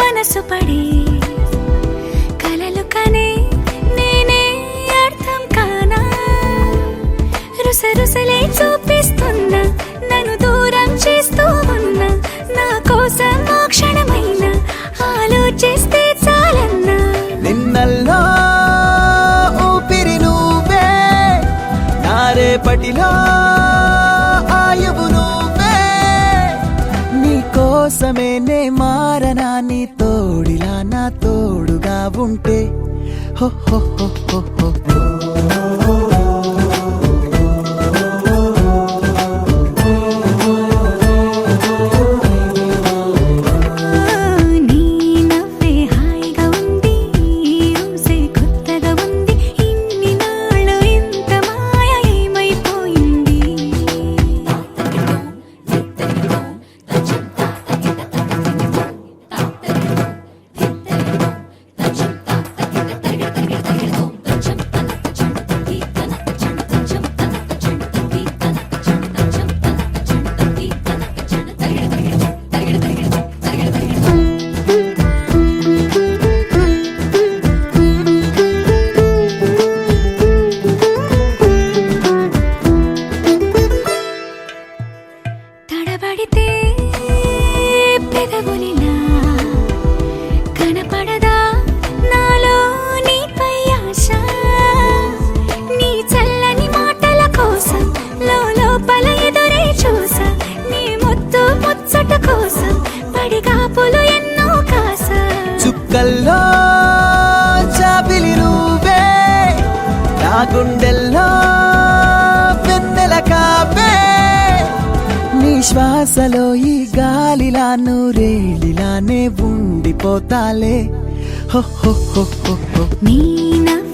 మనసు పడి కలలు కనే నేనే అర్థం కానా రుసరుసలే చూపిస్తున్నా నన్ను దూరం చేస్తూ ఉన్నా నా కోసం ఆ క్షణమైన ఆలోచిస్తే చాలన్నా నిన్నల్లో ఊపిరి నువ్వే నా రేపటిలో ఆయువు నువ్వే నీ కోసమే నే మారనా నీ తోడిలా నా తోడుగా ఉంటే హో హో హో హో హో నీ నవ్వే హాయిగా ఉంది ఊసే కొత్తగా ఉంది ఇన్ని నాళ్ళు ఇంత మాయ ఏమైపోయింది తడబడితే పెదవులిలా కనపడదా నాలో నీపై ఆశ నీ చల్లని మాటల కోసం లోపల ఎదురే చూసా నీ ముద్దు ముచ్చట కోసం పడిగాపులు ఎన్నో కాసా చుక్కల్లో చాపిలి నువ్వే నా గుండెల్లో వెన్నెల కాపే నీ శ్వాసలో ఈ గాలిలా నూరేలిలానే ఉండిపోతాలే హో హో హో హో హో నీ నవ్వు